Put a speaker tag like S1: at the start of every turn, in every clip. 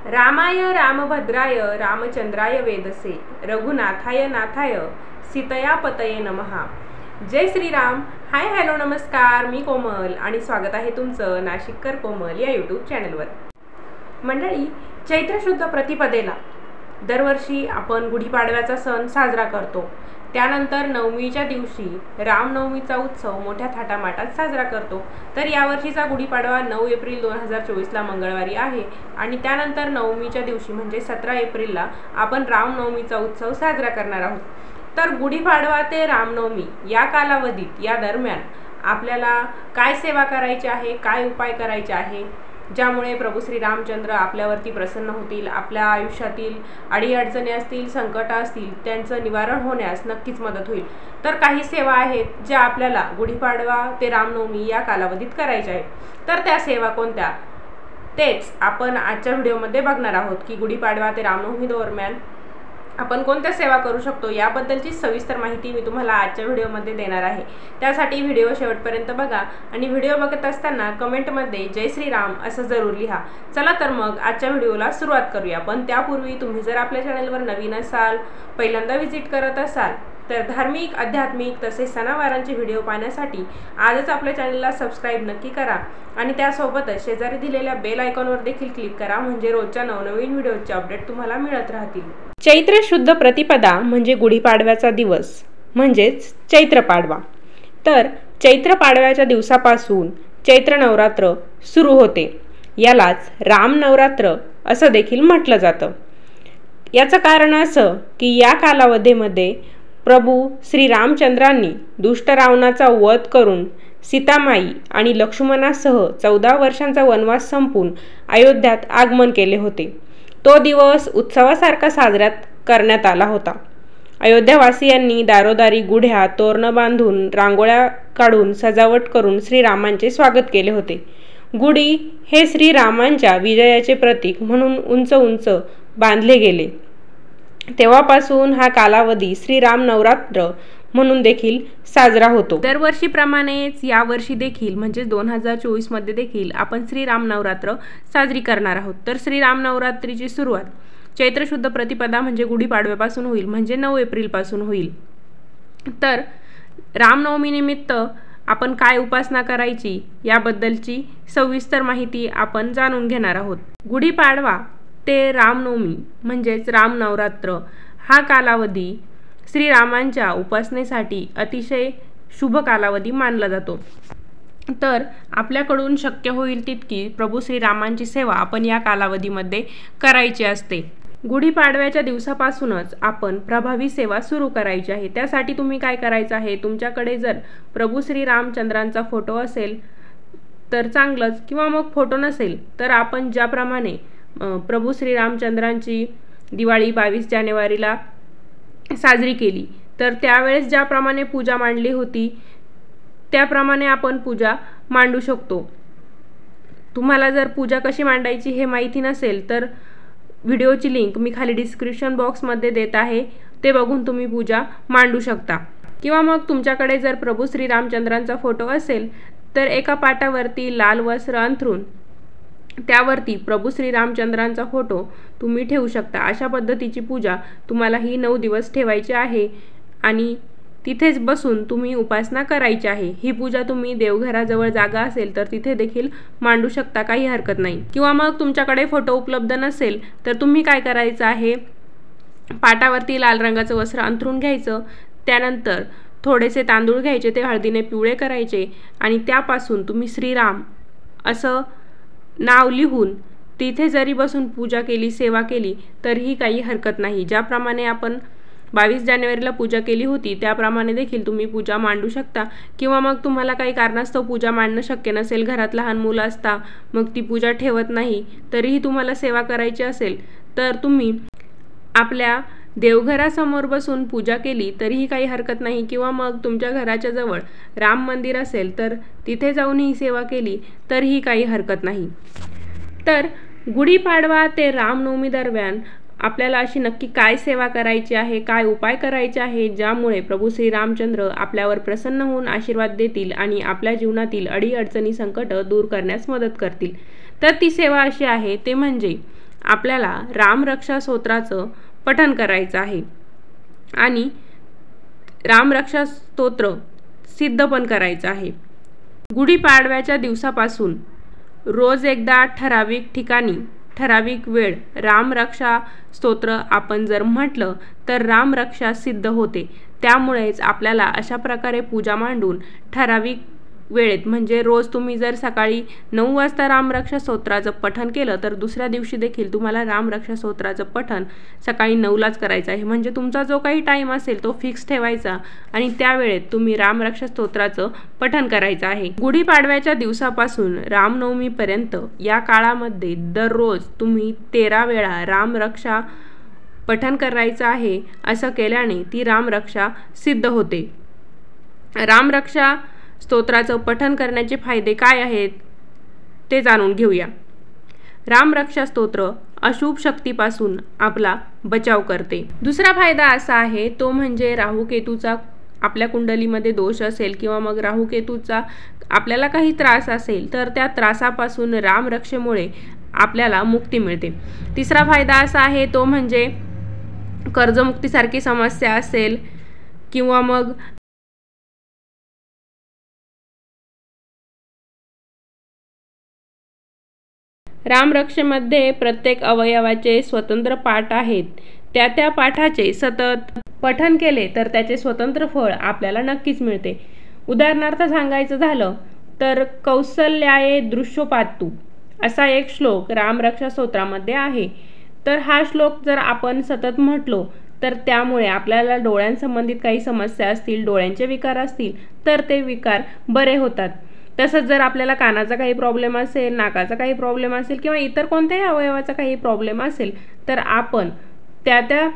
S1: रामाय रामभद्राय रामचंद्राय वेदसे रघुनाथाय नाथाय सीतया पतये नमः। जय श्रीराम। हाय हॅलो नमस्कार, मी कोमल आणि स्वागत आहे तुमचं नाशिककर कोमल या यूट्यूब चॅनलवर। मंडळी, चैत्र शुद्ध प्रतिपदेला दरवर्षी आपण गुढीपाडव्याचा सण साजरा करतो। त्यानंतर नवमीच्या दिवशी रामनवमीचा उत्सव मोठ्या थाटामाटात साजरा करतो। तर यावर्षीचा गुढीपाडवा 9 एप्रिल 2024 ला मंगळवारी आहे आणि त्यानंतर नवमीच्या दिवशी म्हणजे 17 एप्रिलला आपण रामनवमीचा उत्सव साजरा करणार आहोत। तर गुढीपाडवा ते रामनवमी या कालावधीत या दरम्यान आपल्याला काय सेवा करायची आहे, काय उपाय करायचे आहे, ज्यामुळे प्रभू श्री रामचंद्र आपल्यावरती प्रसन्न होतील, आपल्या आयुष्यातील अडीअडचणी असतील, संकट असतील त्यांचं निवारण होण्यास नक्कीच मदत होईल। तर काही सेवा आहेत ज्या आपल्याला गुढीपाडवा ते रामनवमी या कालावधीत करायच्या आहेत। तर त्या सेवा कोणत्या तेच आपण आजच्या व्हिडिओमध्ये बघणार आहोत की गुढीपाडवा ते रामनवमी दरम्यान आपण कोणत्या सेवा करू शकतो याबद्दलची सविस्तर माहिती मी तुम्हाला आजच्या व्हिडिओमध्ये देणार आहे। त्यासाठी व्हिडिओ शेवटपर्यंत बघा आणि व्हिडिओ बघत असताना कमेंटमध्ये जय श्रीराम असं जरूर लिहा। चला तर मग आजच्या व्हिडिओला सुरुवात करूया। पण त्यापूर्वी तुम्ही जर आपल्या चॅनलवर नवीन असाल, पहिल्यांदा व्हिजिट करत असाल तर धार्मिक, आध्यात्मिक तसेच सणावारांचे व्हिडिओ पाहण्यासाठी आजच आपल्या चॅनलला सबस्क्राइब नक्की करा आणि त्यासोबतच शेजारी दिलेल्या बेल आयकॉनवर देखील क्लिक करा, म्हणजे रोजच्या नवनवीन व्हिडिओचे अपडेट तुम्हाला मिळत राहतील। चैत्र शुद्ध प्रतिपदा म्हणजे गुढीपाडव्याचा दिवस म्हणजेच चैत्र पाडवा। तर चैत्र पाडव्याच्या दिवसापासून चैत्र नवरात्र सुरू होते। यालाच राम नवरात्र असं देखील म्हटलं जातं। याचं कारण असं की या कालावधीमध्ये प्रभू श्री रामचंद्रांनी दुष्ट रावणाचा वध करून सीतामाई आणि लक्ष्मणासह 14 वर्षांचा वनवास संपून अयोध्यात आगमन केले होते। तो दिवस उत्सवासारखा साजरा करण्यात आला होता। अयोध्यावासियांनी दारोदारी गुढ्या तोरणं बांधून रांगोळ्या काढून सजावट करून श्रीरामांचे स्वागत केले होते। गुढी हे श्रीरामांच्या विजयाचे प्रतीक म्हणून उंच उंच बांधले गेले। तेव्हापासून हा कालावधी श्रीराम नवरात्र म्हणून देखील साजरा होतो। दरवर्षीप्रमाणेच यावर्षी देखील म्हणजे 2024 मध्ये देखील आपण श्रीराम नवरात्र साजरी करणार आहोत। तर श्रीराम नवरात्रीची सुरुवात चैत्र शुद्ध प्रतिपदा म्हणजे गुढीपाडव्यापासून होईल, म्हणजे 9 एप्रिल पासून होईल। तर रामनवमी निमित्त आपण काय उपासना करायची याबद्दलची सविस्तर माहिती आपण जाणून घेणार आहोत। गुढीपाडवा ते रामनवमी म्हणजेच राम नवरात्र हा कालावधी श्रीरामांच्या उपासनेसाठी अतिशय शुभ कालावधी मानला जातो। तर आपल्याकडून शक्य होईल तितकी प्रभू श्रीरामांची सेवा आपण या कालावधीमध्ये करायची असते। गुढीपाडव्याच्या दिवसापासूनच आपण प्रभावी सेवा सुरू करायची आहे। त्यासाठी तुम्ही काय करायचं आहे, तुमच्याकडे जर प्रभू श्री रामचंद्रांचा फोटो असेल तर चांगलंच, किंवा मग फोटो नसेल तर आपण ज्याप्रमाणे प्रभू श्री रामचंद्रांची दिवाळी 22 जानेवारीला साजरी केली तर त्यावेळेस ज्याप्रमाणे पूजा मांडली होती त्याप्रमाणे आपण पूजा मांडू शकतो। तुम्हाला जर पूजा कशी मांडायची हे माहिती नसेल तर व्हिडिओची लिंक मी खाली डिस्क्रिप्शन बॉक्समध्ये देत आहे, ते बघून तुम्ही पूजा मांडू शकता। किंवा मग तुमच्याकडे जर प्रभू श्री रामचंद्रांचा फोटो असेल तर एका पाटावरती लाल वस्त्र अंथरून त्यावरती प्रभू श्री रामचंद्रांचा फोटो तुम्ही ठेवू शकता। अशा पद्धतीची पूजा तुम्हाला ही 9 दिवस ठेवायची आहे आणि तिथेच बसून तुम्ही उपासना करायची आहे। ही पूजा तुम्ही देवघराजवळ जागा असेल तर तिथे देखील मांडू शकता, काही हरकत नाही। किंवा मग तुमच्याकडे फोटो उपलब्ध नसेल तर तुम्ही काय करायचं आहे, पाटावरती लाल रंगाचं वस्त्र अंथरून घ्यायचं, त्यानंतर थोडेसे तांदूळ घ्यायचे, ते हळदीने पिवळे करायचे आणि त्यापासून तुम्ही श्रीराम असं नाव लिहून तिथे जरी बसून पूजा केली, सेवा केली तरीही काही हरकत नाही। ज्याप्रमाणे आपण 22 जानेवारीला पूजा केली होती त्याप्रमाणे देखील तुम्ही पूजा मांडू शकता। किंवा मग तुम्हाला काही कारणास्तव पूजा मांडणं शक्य नसेल, घरात लहान मुलं असता मग ती पूजा ठेवत नाही, तरीही तुम्हाला सेवा करायची असेल तर तुम्ही आपल्या देवघरासमोर बसून पूजा केली तरीही काही हरकत नाही। किंवा मग तुमच्या घराच्या जवळ राम मंदिर असेल तर तिथे जाऊन ही सेवा केली तरीही काही हरकत नाही। तर गुढीपाडवा ते रामनवमी दरम्यान आपल्याला अशी नक्की काय सेवा करायची आहे, काय उपाय करायचे आहे ज्यामुळे प्रभू श्री रामचंद्र आपल्यावर प्रसन्न होऊन आशीर्वाद देतील आणि आपल्या जीवनातील अडीअडचणी, संकट दूर करण्यास मदत करतील। तर ती सेवा अशी आहे ते म्हणजे आपल्याला रामरक्षा स्तोत्राचं पठण करायचं आहे आणि रामरक्षा स्तोत्र सिद्ध पण करायचं आहे। गुढीपाडव्याच्या दिवसापासून रोज एकदा ठराविक ठिकाणी ठराविक वेळ रामरक्षा स्तोत्र आपण जर म्हटलं तर रामरक्षा सिद्ध होते। त्यामुळेच आपल्याला अशा प्रकारे पूजा मांडून ठराविक वेळेत म्हणजे रोज तुम्ही जर सकाळी 9 वाजता रामरक्षा स्तोत्राचं पठण केलं तर दुसऱ्या दिवशी देखील तुम्हाला रामरक्षा स्तोत्राचं पठण सकाळी 9लाच करायचं आहे। म्हणजे तुमचा जो काही टाईम असेल तो फिक्स ठेवायचा आणि त्या वेळेत तुम्ही रामरक्षा स्तोत्राचं पठण करायचं आहे। गुढीपाडव्याच्या दिवसापासून रामनवमीपर्यंत या काळामध्ये दररोज तुम्ही 13 वेळा रामरक्षा पठण करायचं आहे। असं केल्याने ती रामरक्षा सिद्ध होते। रामरक्षा स्तोत्राचं पठण करण्याचे फायदे काय आहेत ते जाणून घेऊया। रामरक्षा स्तोत्र अशुभ शक्तीपासून आपला बचाव करते। दुसरा फायदा असा आहे तो म्हणजे राहूकेतूचा आपल्या कुंडलीमध्ये दोष असेल किंवा मग राहूकेतूचा आपल्याला काही त्रास असेल तर त्या त्रासापासून रामरक्षेमुळे आपल्याला मुक्ती मिळते। तिसरा फायदा असा आहे तो म्हणजे कर्जमुक्तीसारखी समस्या असेल किंवा मग रामरक्षेमध्ये प्रत्येक अवयवाचे स्वतंत्र पाठ आहेत। त्या पाठाचे सतत पठण केले तर त्याचे स्वतंत्र फळ आपल्याला नक्कीच मिळते। उदाहरणार्थ सांगायचं झालं तर कौसल्याये दृश्योपात्तु असा एक श्लोक रामरक्षा स्तोत्रामध्ये आहे। तर हा श्लोक जर आपण सतत म्हटलो तर त्यामुळे आपल्याला डोळ्यांसंबंधित काही समस्या असतील, डोळ्यांचे विकार असतील तर ते विकार बरे होतात। तसंच जर आपल्याला कानाचा काही प्रॉब्लेम असेल, नाकाचा काही प्रॉब्लेम असेल किंवा इतर कोणत्याही अवयवाचा काही प्रॉब्लेम असेल तर आपण त्या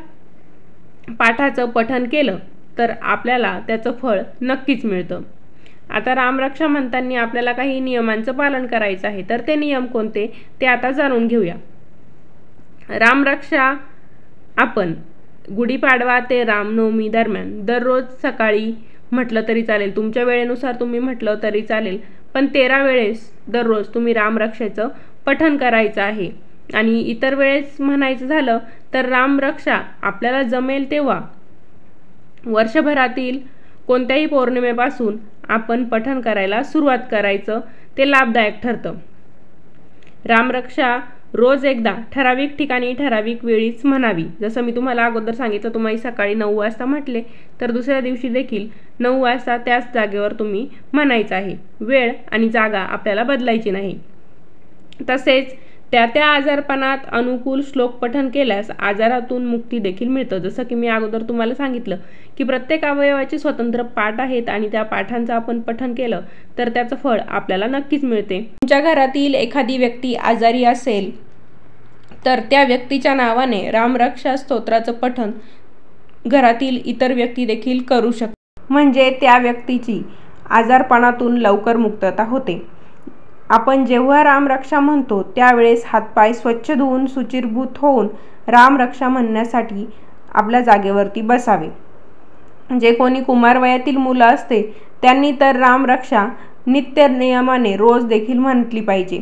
S1: पाठाचं पठण केलं तर आपल्याला त्याचं फळ नक्कीच मिळतं। आता रामरक्षा म्हणताना आपल्याला काही नियमांचं पालन करायचं आहे तर ते नियम कोणते ते आता जाणून घेऊया। रामरक्षा आपण गुढीपाडवा ते रामनवमी दरम्यान दररोज सकाळी म्हटलं तरी चालेल, तुमच्या वेळेनुसार तुम्ही म्हटलं तरी चालेल, पण 13 वेळेस दररोज तुम्ही रामरक्षेचं पठण करायचं आहे। आणि इतर वेळेस म्हणायचं झालं तर रामरक्षा आपल्याला जमेल तेव्हा वर्षभरातील कोणत्याही पौर्णिमेपासून आपण पठण करायला सुरुवात करायचं, ते लाभदायक ठरतं। रामरक्षा रोज एकदा ठराविक ठिकाणी ठराविक वेळीच म्हणावी। जसं मी तुम्हाला अगोदर सांगितलं, तुम्ही सकाळी 9 वाजता म्हटले तर दुसऱ्या दिवशी देखील 9 वाजता त्याच जागेवर तुम्ही म्हणायचं आहे। वेळ आणि जागा आपल्याला बदलायची नाही। तसेच त्या आजारपणात अनुकूल श्लोक पठण केल्यास आजारातून मुक्ती देखील मिळतं। जसं की मी अगोदर तुम्हाला सांगितलं की प्रत्येक अवयवाचे स्वतंत्र पाठ आहेत आणि त्या पाठांचं आपण पठण केलं तर त्याचं फळ आपल्याला नक्कीच मिळते। तुमच्या घरातील एखादी व्यक्ती आजारी असेल तर त्या व्यक्तीच्या नावाने रामरक्षा स्तोत्राचं पठण घरातील इतर व्यक्ती देखील करू शकतात, म्हणजे त्या व्यक्तीची आजारपणातून लवकर मुक्तता होते। आपण जेव्हा रामरक्षा म्हणतो त्यावेळेस हातपाय स्वच्छ धुवून शुचिर्भूत होऊन रामरक्षा म्हणण्यासाठी आपल्या जागेवरती बसावे। जे कोणी कुमार वयातील मुलं असते त्यांनी तर रामरक्षा नित्य नियमाने रोज देखील म्हटली पाहिजे।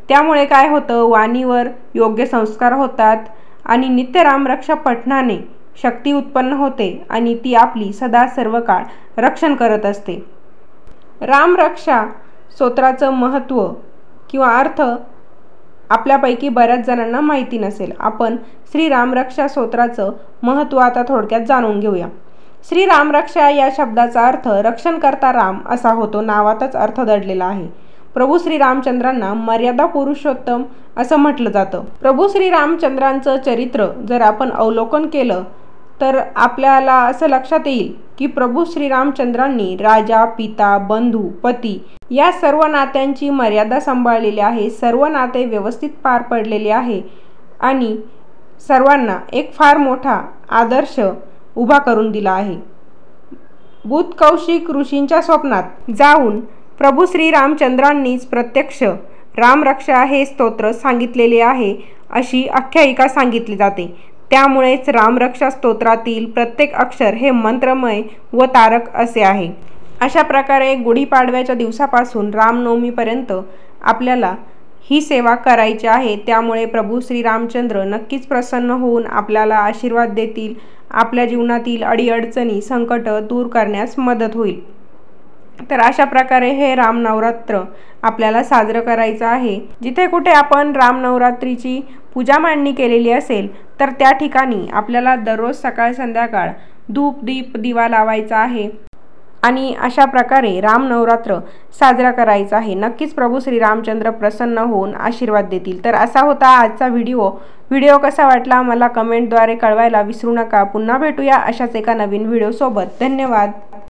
S1: त्यामुळे काय होतं, वाणीवर योग्य संस्कार होतात आणि नित्य रामरक्षा पठणाने शक्ती उत्पन्न होते आणि ती आपली सदा सर्व काळ रक्षण करत असते। रामरक्षा स्तोत्राचं महत्त्व किंवा अर्थ आपल्यापैकी बऱ्याच जणांना माहिती नसेल। आपण श्री रामरक्षा स्तोत्राचं महत्त्व आता थोडक्यात जाणून घेऊया। श्री रामरक्षा या शब्दाचा अर्थ रक्षण करता राम असा होतो। नावातच अर्थ दडलेला आहे। प्रभू श्री रामचंद्रांना मर्यादा पुरुषोत्तम असं म्हटलं जातं। प्रभू श्री रामचंद्रांचं चरित्र जर आपण अवलोकन केलं तर आपल्याला असं लक्षात येईल की प्रभू श्री रामचंद्रांनी राजा, पिता, बंधू, पती या सर्व नात्यांची मर्यादा सांभाळलेली आहे। सर्व नाते व्यवस्थित पार पडलेले आहे आणि सर्वांना एक फार मोठा आदर्श उभा करून दिला आहे। बुध कौशिक ऋषींच्या स्वप्नात जाऊन प्रभू श्री रामचंद्रांनीच प्रत्यक्ष रामरक्षा हे स्तोत्र सांगितलेले आहे अशी आख्यायिका सांगितली जाते। त्यामुळेच रामरक्षा स्तोत्रातील प्रत्येक अक्षर हे मंत्रमय व तारक असे आहे। अशा प्रकारे गुढीपाडव्याच्या दिवसापासून रामनवमीपर्यंत आपल्याला ही सेवा करायची आहे। त्यामुळे प्रभू श्रीरामचंद्र नक्कीच प्रसन्न होऊन आपल्याला आशीर्वाद देतील, आपल्या जीवनातील अडीअडचणी संकट दूर करण्यास मदत होईल। तर अशा प्रकारे हे रामनवरात्र आपल्याला साजरं करायचं आहे। जिथे कुठे आपण रामनवरात्रीची पूजा मांडणी केलेली असेल तर त्या ठिकाणी आपल्याला दररोज सकाळ संध्याकाळ धूप दीप दिवा लावायचा आहे आणि अशा प्रकारे रामनवरात्र साजरा करायचा आहे। नक्कीच प्रभू श्रीरामचंद्र प्रसन्न होऊन आशीर्वाद देतील। तर असा होता आजचा व्हिडिओ कसा वाटला मला कमेंटद्वारे कळवायला विसरू नका। पुन्हा भेटूया अशाच एका नवीन व्हिडिओ सोबत। धन्यवाद।